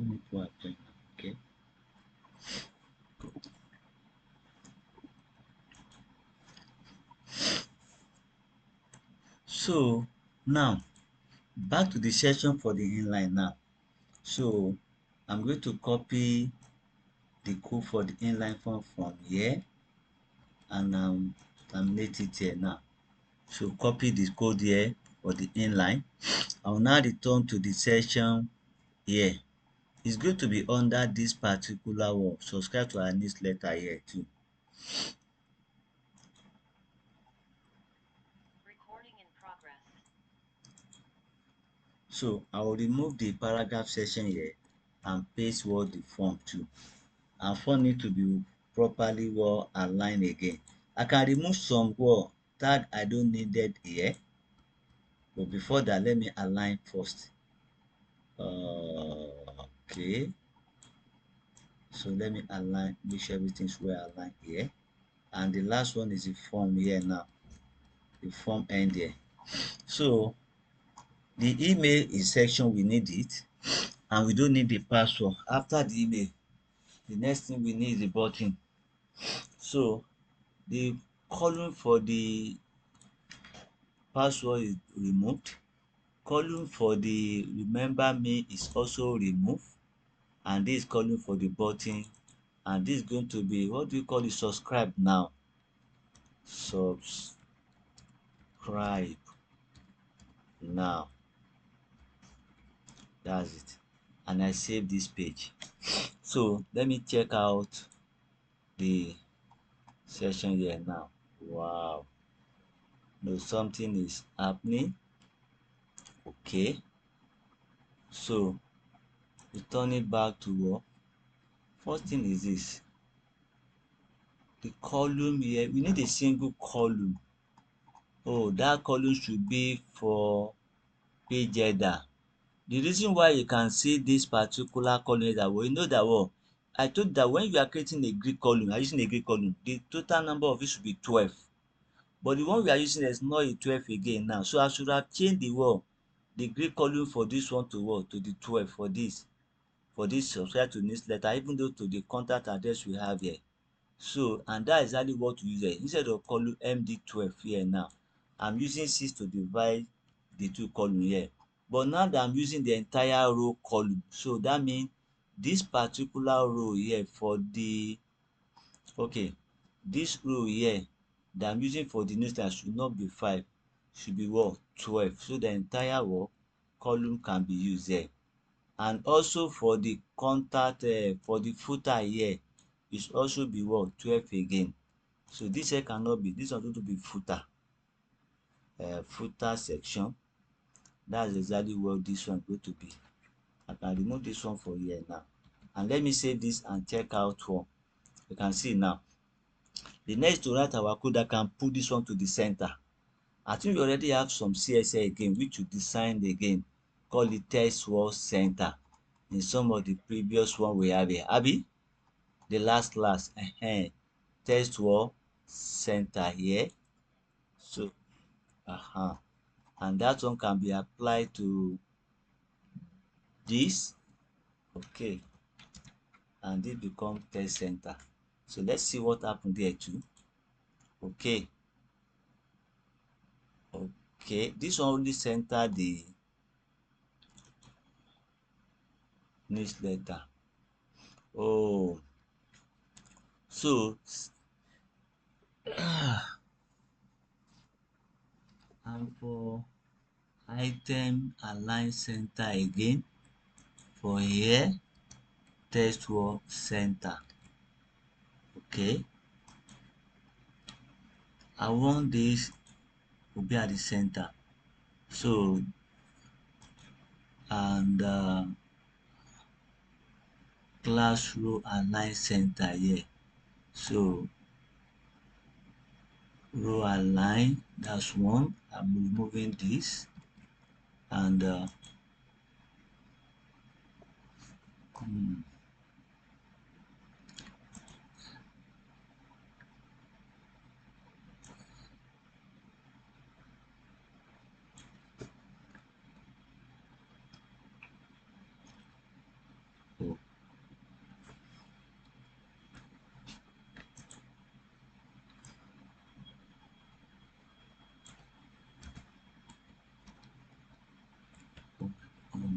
Okay. So now back to the section for the inline now. So I'm going to copy the code for the inline form from here and terminate it here now. So copy the code here for the inline. I will now return to the section here. It's going to be under this particular one. Subscribe to our newsletter here too. Recording in progress. So I will remove the paragraph section here and paste what the form too. And form need to be properly well aligned again. I can remove some word tag I don't need it here, but before that let me align first. Okay, so let me align, make sure everything's well aligned here. And the last one is the form here now, the form end here. So the email is section, we need it, and we don't need the password. After the email, the next thing we need is the button. So the column for the password is removed. Column for the remember me is also removed, and this column for the button, and this is going to be, what do you call it, subscribe now. Subscribe now. That's it. And I save this page. So let me check out the session here now. Wow. No, something is happening. Okay. So returning back to work. First thing is this. The column here, we need a single column. Oh, that column should be for page header. The reason why you can see this particular column is that, well, you know that, well, I told you that when you are creating a grid column, you are using a grid column, the total number of it should be 12. But the one we are using is not a 12 again now. So I should have changed the word, the grid column for this one to what? To the 12 for this subscribe to newsletter, even though to the contact address we have here. So, and that is exactly what we use here. Instead of column MD12 here now, I'm using 6 to divide the two column here. But now that I'm using the entire row column, so that means this particular row here for the, okay, this row here that I'm using for the newsletter should not be 5, should be what? 12. So the entire what? Column can be used here. And also for the contact, for the footer here, it should also be what? 12 again. So this here cannot be, this one going to be footer, footer section. That's exactly what this one going to be. I can remove this one for here now. And let me save this and check out one. You can see now. The next to write our code, I can put this one to the center. I think we already have some CSS again, which we designed again. Call it text wall center. In some of the previous one we have here. Abi, the last text wall center here. So, and that one can be applied to this. Okay, and this become test center. So let's see what happened there too. Okay, okay, this one only center the newsletter. Oh, so and for item align center again, for here text wall center. Okay, I want this to be at the center. So, and class row align center here. So row align, that's one. I'm removing this, and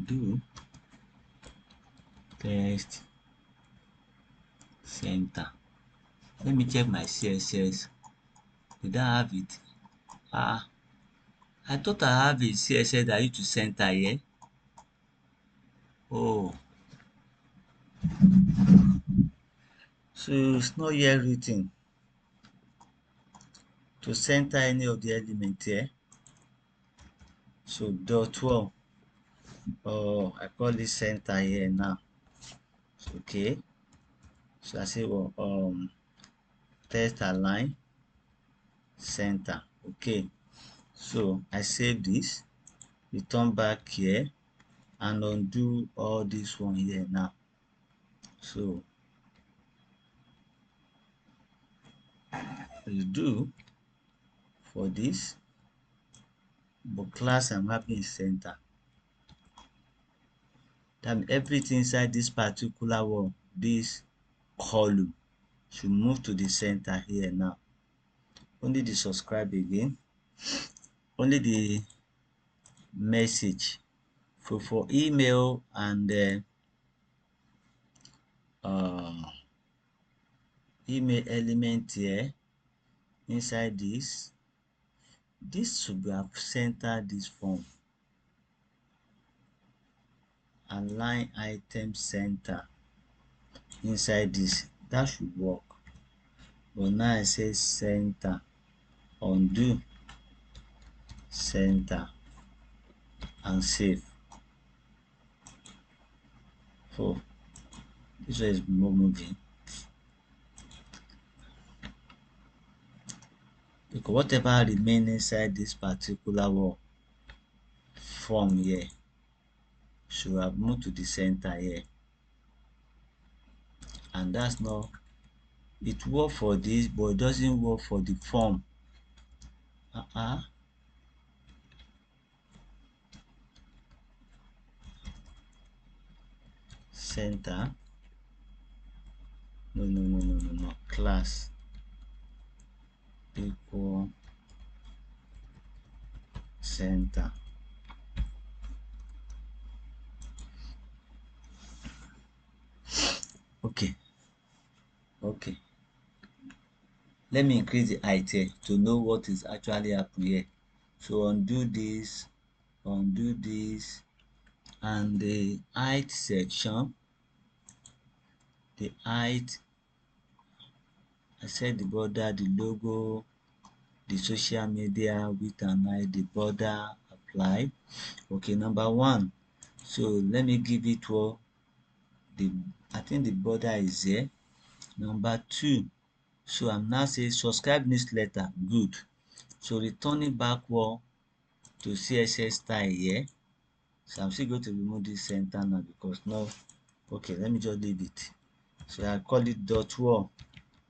undo text center. Let me check my CSS. Did I have it? I thought I have a CSS that I used to center here. Oh, so it's not yet written to center any of the element here. So dot one. Oh, I call it center here now. So, okay. So I say well, text align center. Okay. So I save this, return back here, and undo all this one here now. So redo for this, but class I'm having is center. Then everything inside this particular one, this column, should move to the center here now. Only the subscribe again, only the message for email and email element here inside this should be have centered this form. Align item center inside this, that should work. But now I say center, undo center, and save. So this one is more moving, because whatever remain inside this particular wall form here should have moved to the center here, and that's not it. Work for this, but it doesn't work for the form. Center, no, class equal center. Okay, let me increase the height here to know what is actually happening here. So undo this, and the height section, the height, I said the border, the logo, the social media, width and height, the border, apply. Okay, number one, so let me give it what the, I think the border is here. Number two, so I'm now saying subscribe newsletter, good. So returning backward to CSS style here. So I'm still going to remove this center now because no, okay, let me just leave it. So I call it dot one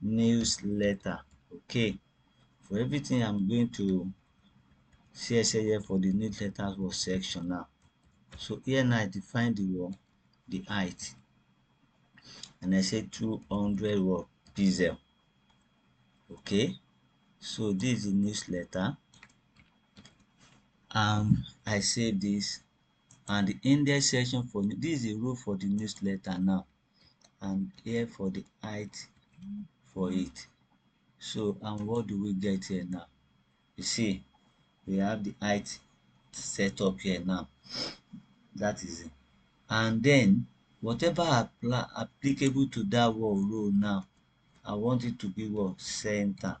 newsletter. Okay, for everything I'm going to CSS here for the newsletters was section now. So here now I define the wall, the height, and I say 200 word pixel. Okay, so this is the newsletter, and I save this, and the index section for this is the row for the newsletter now, and here for the height for it. So, and what do we get here now? You see, we have the height set up here now. That is it. And then whatever applicable to that word row now, I want it to be what? Center.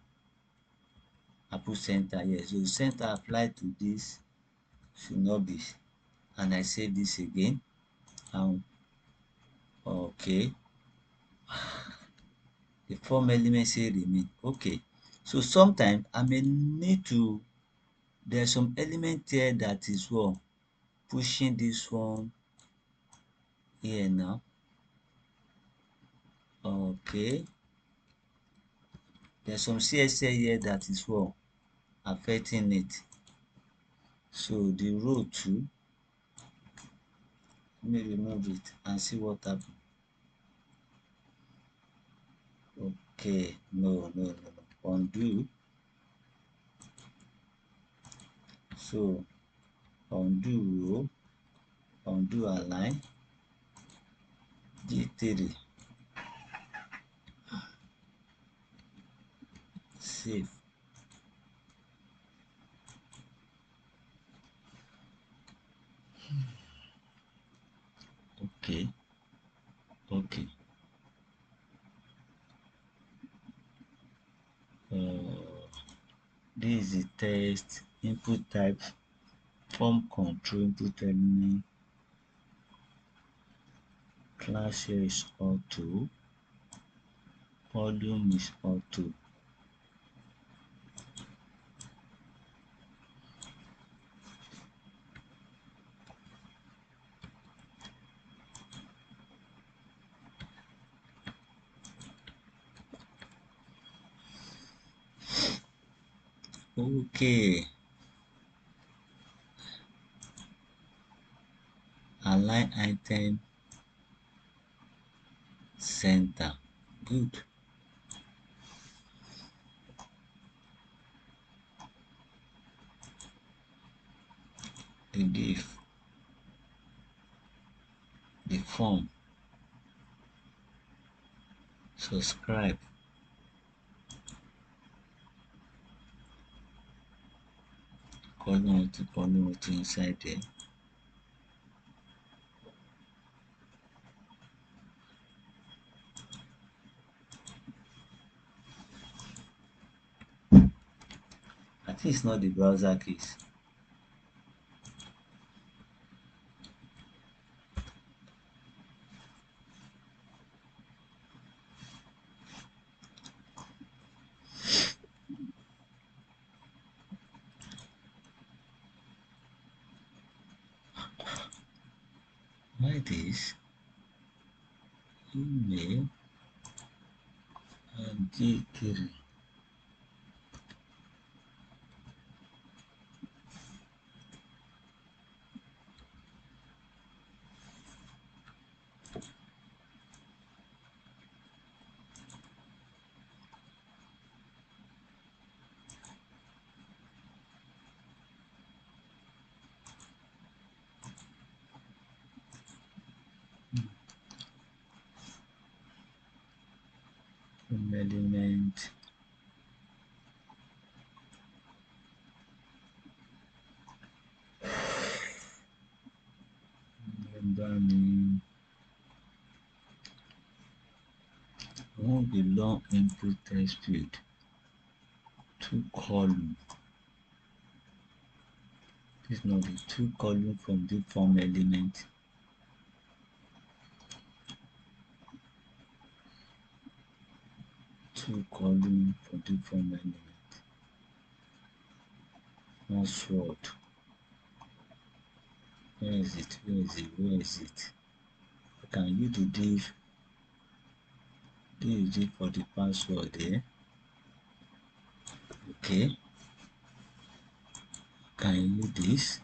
I put center here. So center applied to this should not be. And I save this again. Okay. The form element say remain. Okay. So sometimes I may need to, there's some element here that is what? Pushing this one here now. Okay. There's some CSS here that is what? Affecting it. So the row 2, let me remove it and see what happens. Okay, no. Undo. So undo row, undo align, G3, save. Okay, okay. Uh, this is the test input type, form control input element, class here is auto, volume is auto. Okay, align item center, good. The div, the form, subscribe, column to inside there. I think it's not the browser keys. Why this? Email and G3. Element, member name, won't be long input text field, two column. This not the two column from the form element, two column from the form element, password. Where is it? Where is it? Where is it? Can you do div? This is it for the password there. Okay. Can you this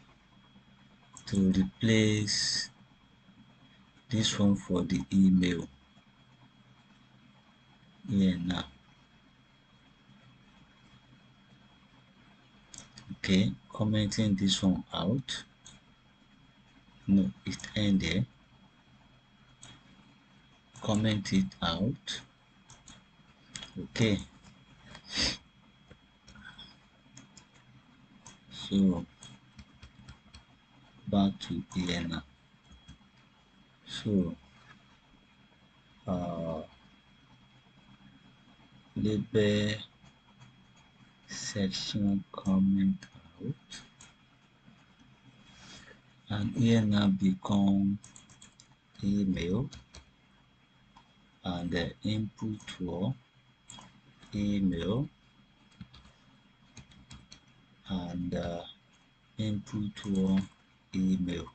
to replace this one for the email here now? Okay, commenting this one out. No, it ended. Comment it out. Okay, so back to here now. So label section comment out, and here now become email, and the input for email, and input for email.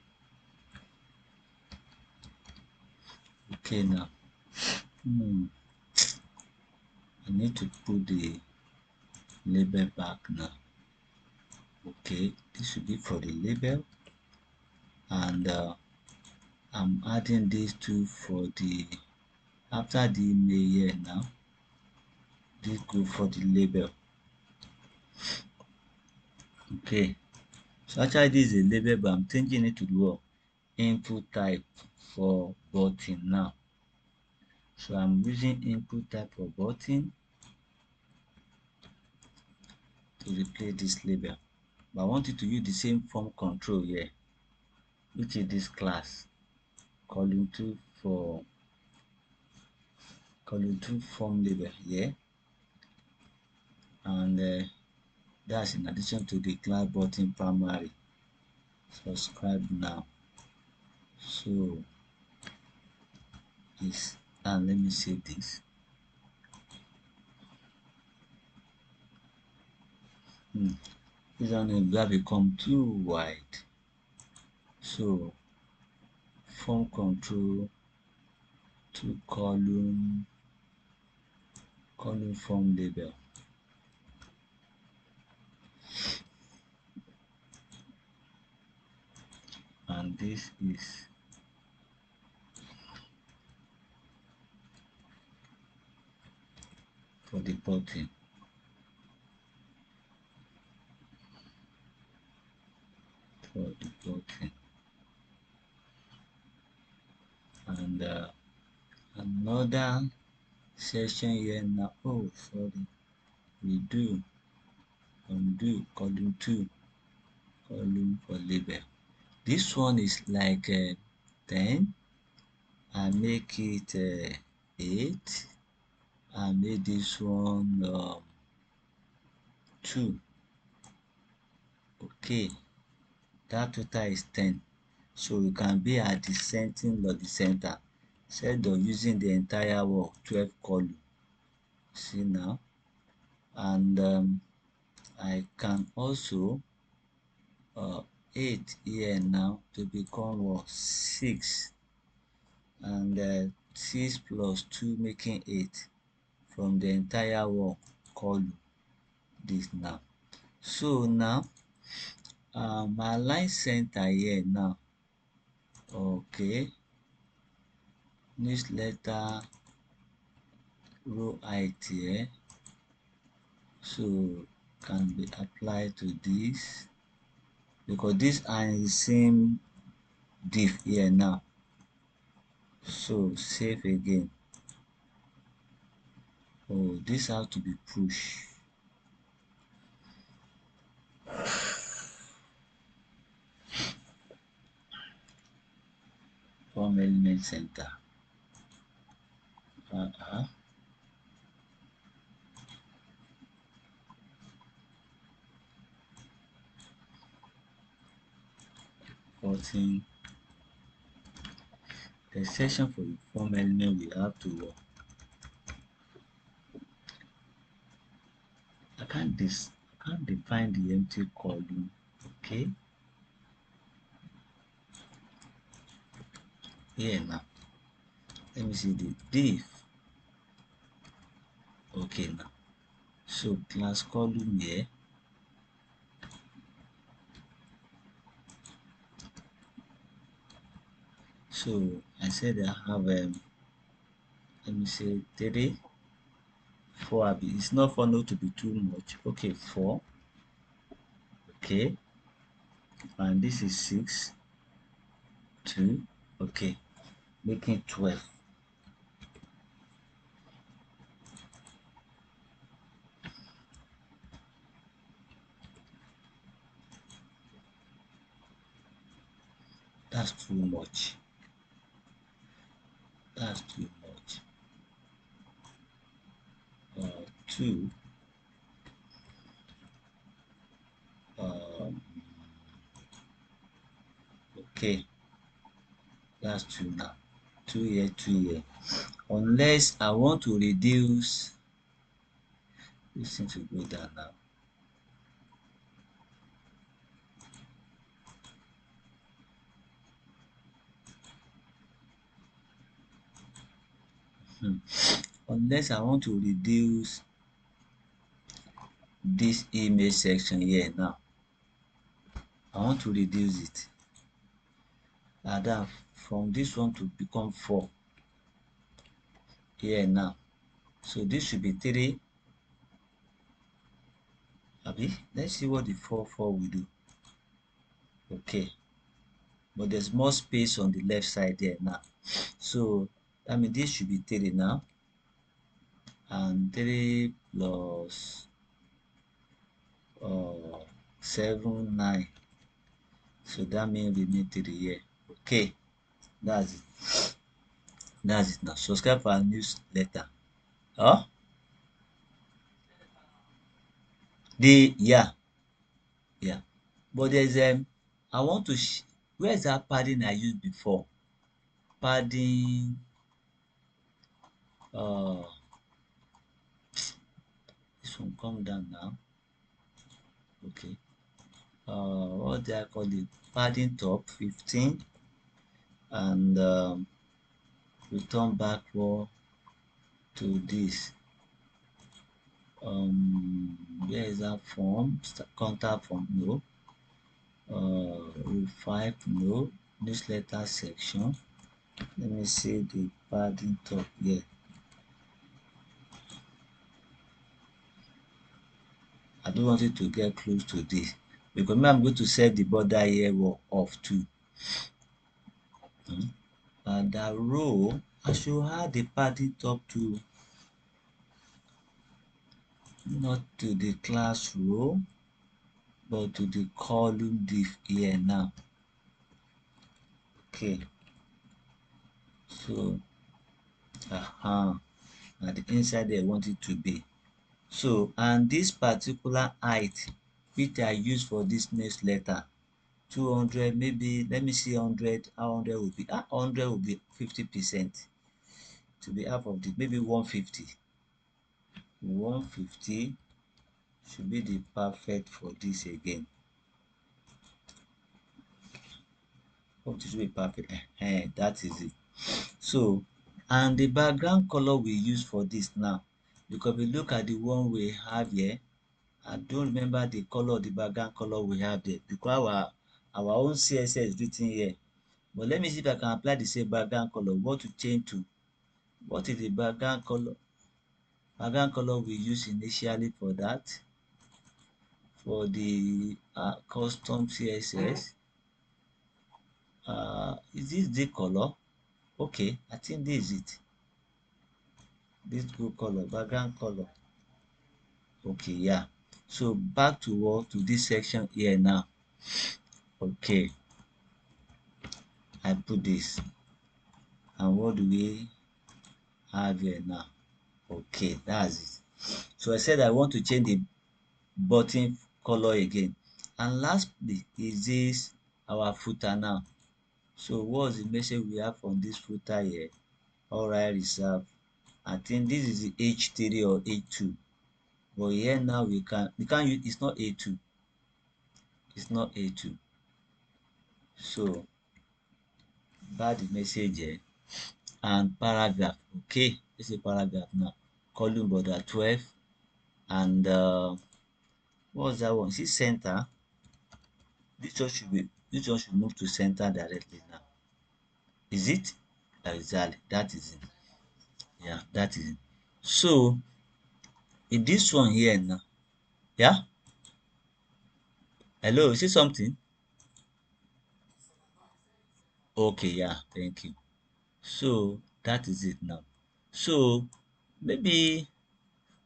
Okay, now I need to put the label back now. Okay, this should be for the label, and I'm adding these two for the after the email here now. This go for the label. Okay, so actually this is a label, but I'm changing it to the what? input type for button now. So I'm using input type for button to replace this label. But I want you to use the same form control here, which is this class column 2 for column 2 form label here, and that's in addition to the class button primary. Subscribe now. So is, and let me save this. This one will become too wide. So form control to column form label, and this is for the button. For the button, and another section here now. Oh, sorry. Redo, undo, column 2, column for label. This one is like 10. I make it 8. I made this one 2. Okay, that total is 10. So you can be at the center of the center instead of using the entire wall 12 column. See now, and I can also 8 here now to become what, 6, and 6 plus 2 making 8 from the entire wall column. This now. So now my line center here now. Okay, newsletter row height here, so can be applied to this because this are in the same div here now. So save again. Oh, this has to be pushed. Form element center. 14. The section for the form element we have to I can't define the empty column. Okay, here now let me see the div. Okay, now so class column here, so I said I have let me say 3, 4. It's not for no to be too much. Okay, 4. Okay, and this is 6, 2. Okay, making 12. That's too much. That's too much. 2. Okay, that's 2 now. 2 here, 2 here. Unless I want to reduce this thing to go down now. Unless I want to reduce this image section here now. I want to reduce it. And that from this one to become 4 here now. So this should be 3. Let's see what the 4 will do. Okay, but there's more space on the left side there now. So that means this should be 3 now, and 3 plus 7, 9. So that means we need 3 here. Okay, that's it. That's it now. Subscribe for our newsletter. Oh, yeah, yeah. But there's I want to where is that padding I used before? Padding. Uh, this one come down now. Okay. What do I call it? Padding top 15, and return backward to this. Where is that form? Contact form? No. Rule 5? No. Newsletter section. Let me see the padding top here. I don't want it to get close to this because maybe I'm going to set the border here off too. And that row, I should add the padding top to, not to the class row, but to the column div here now. Okay, so at the inside there I want it to be. So, and this particular height which I use for this newsletter, 200, maybe let me see 100, how 100 will be. 100 will be 50%, to be half of it, maybe 150. 150 should be the perfect for this again. Hope this will be perfect. That is it. So, and the background color we use for this now, because we look at the one we have here, I don't remember the color of the background color we have there, because our own CSS is written here. But let me see if I can apply the same background color. What to change to? What is the background color? Background color we use initially for that, for the custom CSS. Is this the color? Okay, I think this is it. This blue color, background color. Okay, yeah. So back to what, to this section here now. Okay, I put this, and what do we have here now? Okay, that's it. So I said I want to change the button color again. And lastly is this our footer now. So what's the message we have on this footer here? Alright, reserve. I think this is the H3 or H2. But here now we can't use, it's not A2. It's not A2. So back the message here and paragraph. Okay, this is a paragraph now. Column border 12, and what's that one? See center. This one should move to center directly now. Is it? Exactly. That is it. Yeah, that is it. So in this one here now, yeah. Hello, is it something? Okay, yeah, thank you. So that is it now. So maybe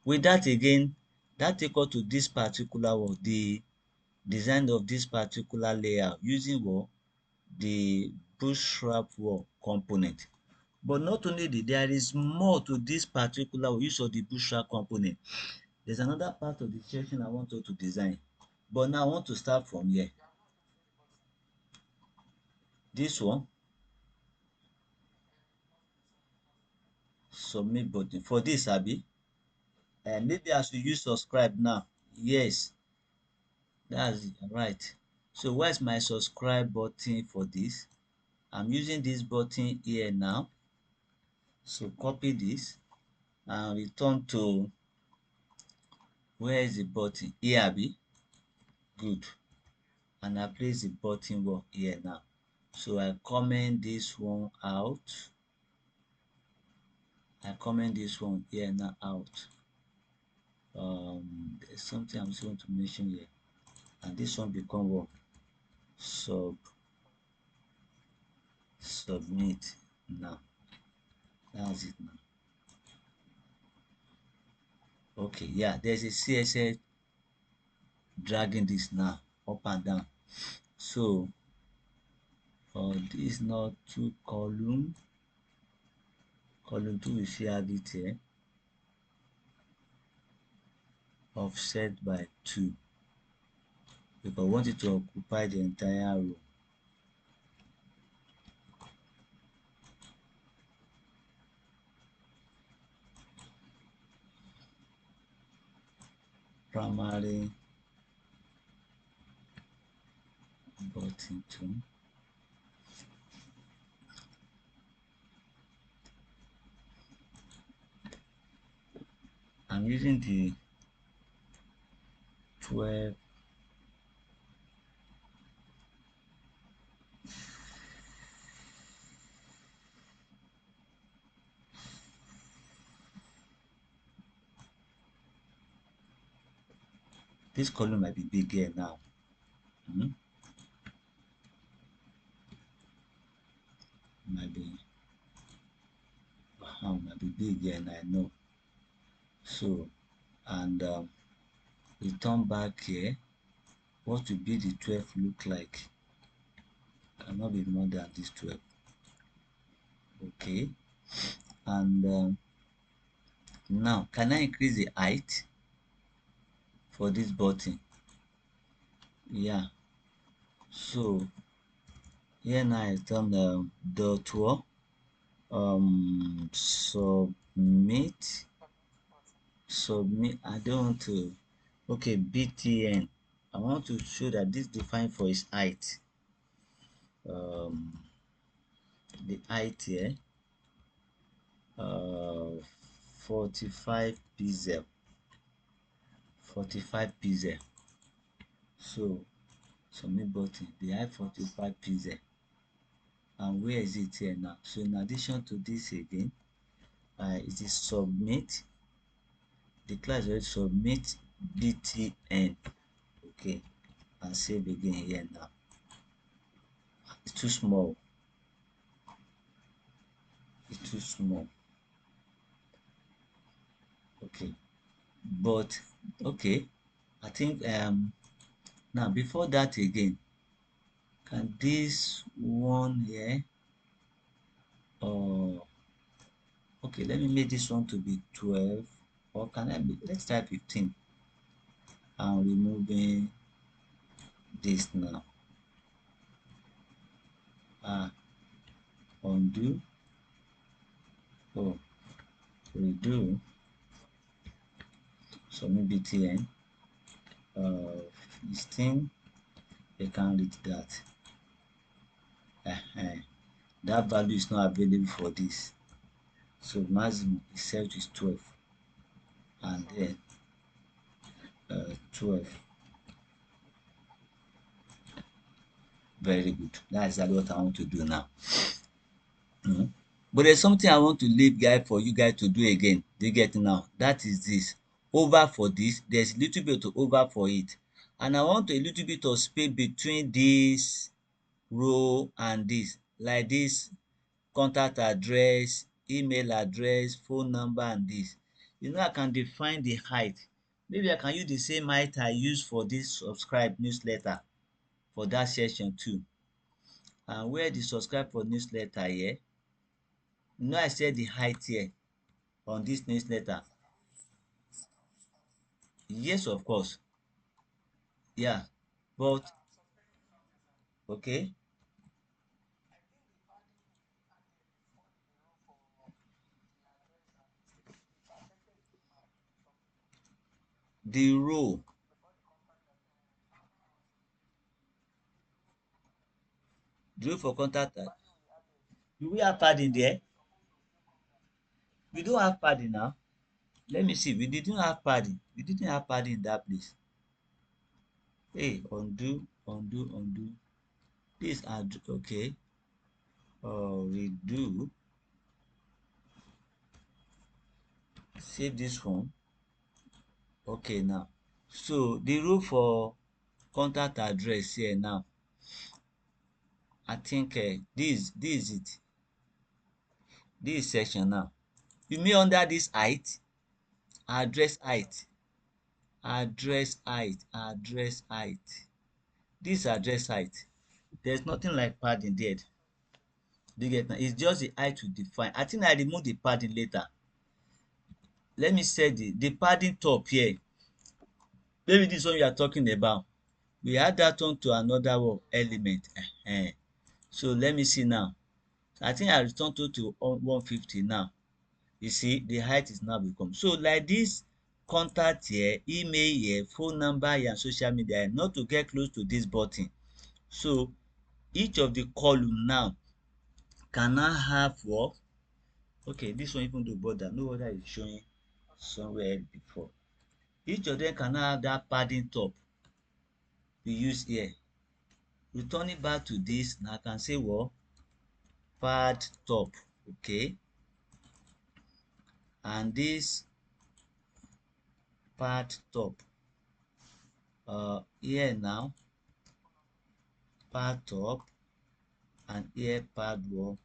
with that again, that take us to this particular one, the design of this particular layout using what, the bootstrap work component. But not only there is more to this particular use of the bootstrap component. There's another part of the section I want you to design. But now I want to start from here. This one, submit button. For this, Abi, and maybe I should use subscribe now. Yes, that's it, right. So where's my subscribe button for this? I'm using this button here now. So copy this and return to, where is the button? Here, Abi. Good. And I place the button work here now. So I comment this one out. I comment this one here now out. There's something I'm still going to mention here, and this one become what? Sub submit now. That's it now. Okay, yeah, there's a CSS dragging this now up and down. So for this not two column 2 we should have it here, offset by 2, because I want it to occupy the entire row. Primary button 2. I'm using the 12. This column might be bigger now. Might be might be bigger, and I know. So, and return back here. What will be the 12 look like? Cannot be more than this 12. Okay, and now can I increase the height for this button? Yeah. So here now I turn dot wall, submit. I don't want to. Okay, btn. I want to show that this defined for its height. The height here, 45 pixel. 45 pixel. So submit button. The height 45 pixel. And where is it here now? So in addition to this again, it is submit. The class will submit btn. Okay, and save again here now. It's too small. It's too small. Okay, but okay, I think now before that again, can this one here, or okay, let me make this one to be 12, or can I be, let's try 15. I'm removing this now. Undo. Oh, redo. Submit btn. 15. You can read that. That value is not available for this. So maximum itself is 12, and then 12. Very good. That's exactly what I want to do now. But there's something I want to leave guys for you guys to do again. Do you get it now? That is this. Over for this, there's a little bit of over for it. And I want a little bit of space between this row and this. Like this contact address, email address, phone number, and this. You know, I can define the height. Maybe I can use the same height I use for this subscribe newsletter for that section too. And where the subscribe for newsletter here, you know I set the height here on this newsletter. Yes, of course. Yeah, but okay, the row, the row for contact. Do we have padding there? We don't have padding now. Let me see. We didn't have padding. We didn't have padding in that place. Hey, undo, undo, undo. This okay. Redo. Save this one. Okay now. So the row for contact address here now. I think this is it. This is section now. You mean under this height, address height, address height. This address height. There's nothing like padding there. Do you get now? It's just the height we define. I think I remove the padding later. Let me set the padding top here. Maybe this one you are talking about. We add that one to another one element. So let me see now. I think I return to 150 now. You see the height is now become. So like this, contact here, email here, phone number here and social media here, not to get close to this button. So each of the column now can now have what? Okay, this one even though border, no other is showing somewhere before. Each of them can now have that padding top we use here. Returning back to this, now I can say what? Pad top, okay. And this pad top, here now, pad top, and here pad what?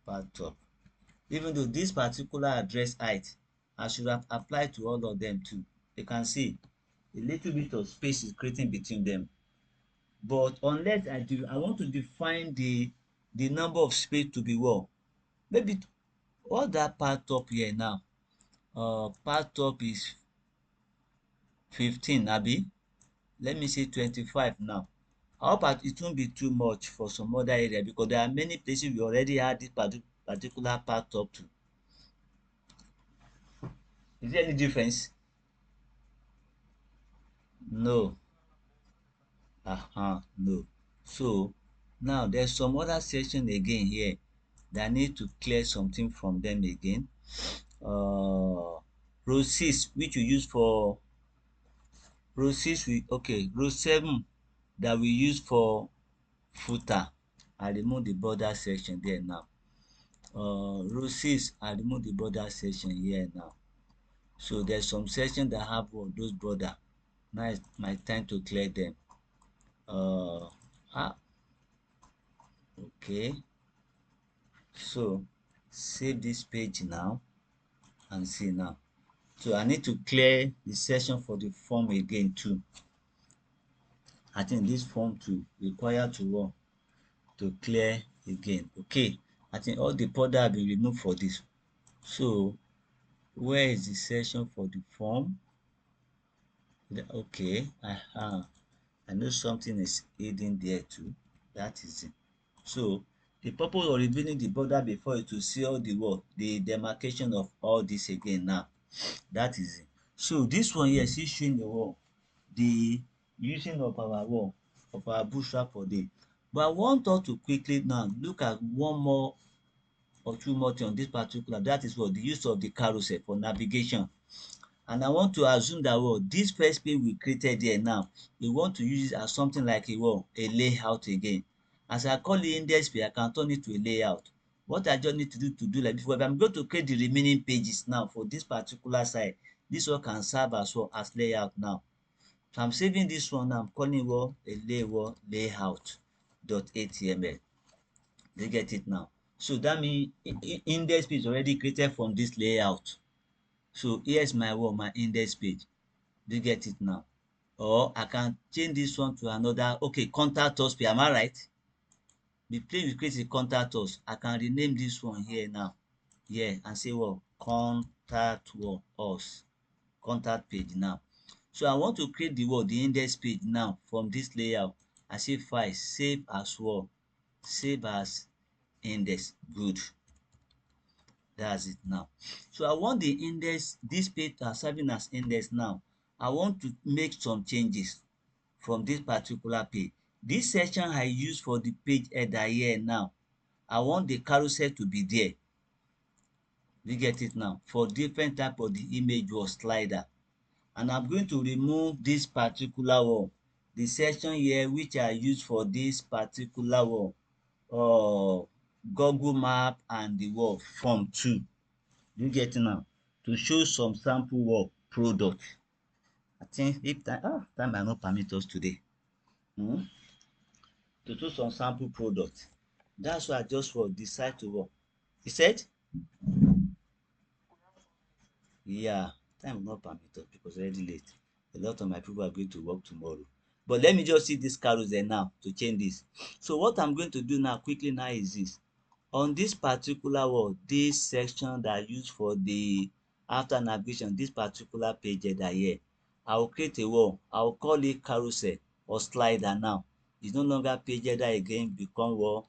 Pad top. Even though this particular address height, I should have applied to all of them too. You can see a little bit of space is creating between them. But unless I want to define the number of space to be what? Maybe all that part top here now. Part top is 15, abi. Let me say 25 now. I hope that it won't be too much for some other area because there are many places we already had this particular part top to. Is there any difference? No. No. So now there's some other section again here that I need to clear something from them again. Row 6 which we use for row 6 we okay row 7 that we use for footer. I remove the border section there now. Row 6 I remove the border section here now. So there's some section that have those border. Now it's my time to clear them. uh okay, so save this page now and see now. So I need to clear the section for the form again too. I think this form too require to clear again. Okay, I think all the border have been removed for this. So where is the section for the form? Okay, I know something is hidden there too. That is it. So the purpose of revealing the border before is to see all the work, the demarcation of all this again now. That is it. So this one here is still showing the wall, the using of our wall, of our bootstrap for day. But I want us to quickly now look at one more or two more things on this particular. That is what the use of the carousel for navigation. And I want to assume that this first page we created here now, we want to use it as something like a layout again. As I call it index page, I can turn it to a layout. What I just need to do like before, if I'm going to create the remaining pages now for this particular site, this one can serve as well as layout now. So I'm saving this one now. I'm calling a layout.html. Do you get it now? So that means index page is already created from this layout. So here's my index page. Do you get it now? Or I can change this one to another. Okay, contact us page. Am I right? The place we create a contact us. I can rename this one here now. Here and say contact us. Contact page now. So I want to create the index page now from this layout. I say file, save as save as index. Good. That's it now. So I want the index, this page serving as index now. I want to make some changes from this particular page. This section I use for the page header here now, I want the carousel to be there. You get it now? For different type of the image or slider. And I'm going to remove this particular one, the section here which I use for this particular one, Google map and the form 2. You get it now? To show some sample product. I think if time might not permit us today. To show some sample product. That's why I just decide to work. He said, yeah, time will not permit us because already late. A lot of my people are going to work tomorrow. But let me just see this carousel now to change this. So what I'm going to do now quickly now is this. On this particular word, this section that I use for the after navigation, this particular page header here, I will create a word. I will call it carousel or slider now. It's no longer page header again, become what?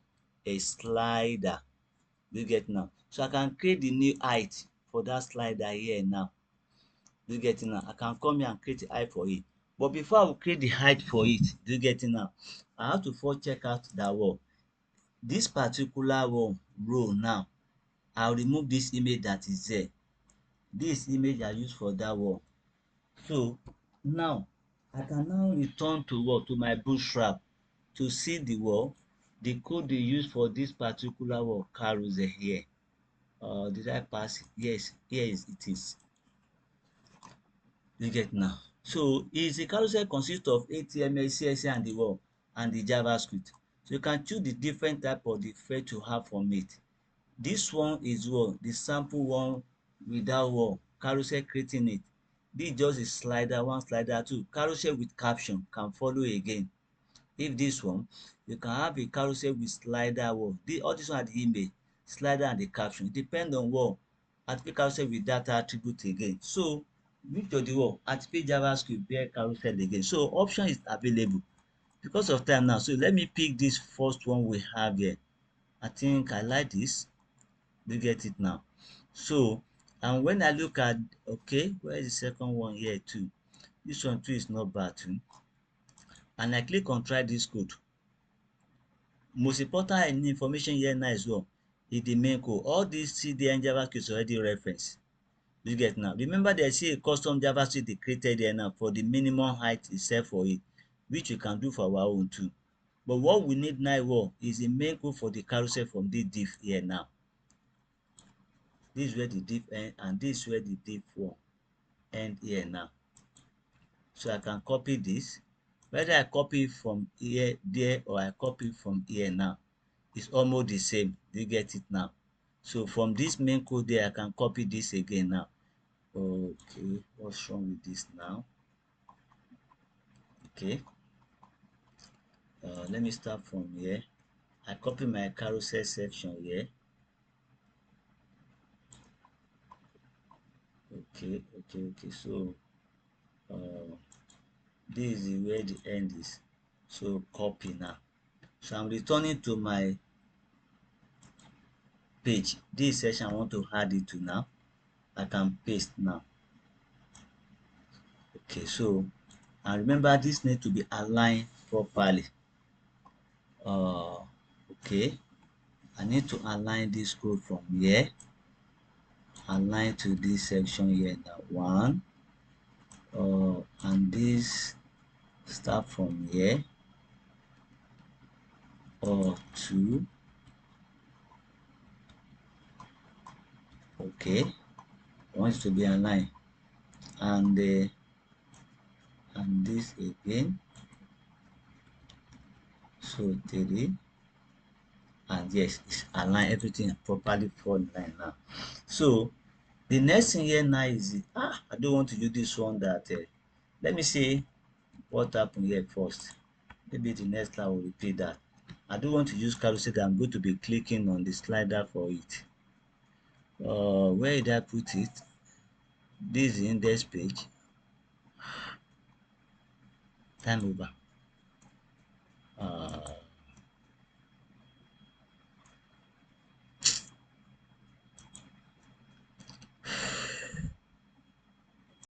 A slider. Do you get now? So I can create the new height for that slider here now. Do you get it now? I can come here and create a height for it. But before I will create the height for it, do you get it now? I have to first check out that wall. This particular wall row now, I'll remove this image that is there. This image I use for that wall. So now I can now return to what? To my bootstrap to see the wall, the code they use for this particular wall carousel here. Did I pass it? Yes, it is. You get now. So is a carousel consists of HTML, CSS and the what? And the JavaScript. So you can choose the different type of the thread to have from it. This one is what? The sample one without what? Carousel creating it. This just a slider, one slider two. Carousel with caption can follow again. If this one, you can have a carousel with slider what? All this one are the image, slider and the caption. It depend on what? Activate carousel with data attribute again. So which of the what? Activate JavaScript bear carousel again. So option is available. Because of time now, so let me pick this first one we have here. I think I like this. You get it now. So and when I look at, okay, where is the second one here too? This one too is not bad too. And I click on try this code. Most important information here now is what? Is the main code. All these CDN JavaScript is already referenced. You get now. Remember there's still a custom JavaScript they created here now for the minimum height itself for it, which we can do for our own too. But what we need now is the main code for the carousel from this div here now. This is where the div end and this is where the div one end here now. So I can copy this. Whether I copy from here, there, or I copy from here now, it's almost the same. Do you get it now? So from this main code there, I can copy this again now. Okay, what's wrong with this now? Okay, let me start from here. I copy my carousel section here. Okay. So this is where the end is. So copy now. So I'm returning to my page. This section I want to add it to now. I can paste now. Okay, so and remember this need to be aligned properly. Okay, I need to align this code from here, align to this section here now one, and this start from here, or two. Okay, I want it to be aligned, and this again, so three, and yes, it's aligned, everything properly fall in line now. So the next thing here now is I don't want to use this one that let me see what happened here first. Maybe the next slide will repeat that. I don't want to use carousel. I'm going to be clicking on the slider for it. Where did I put it? This is the index page. Time over.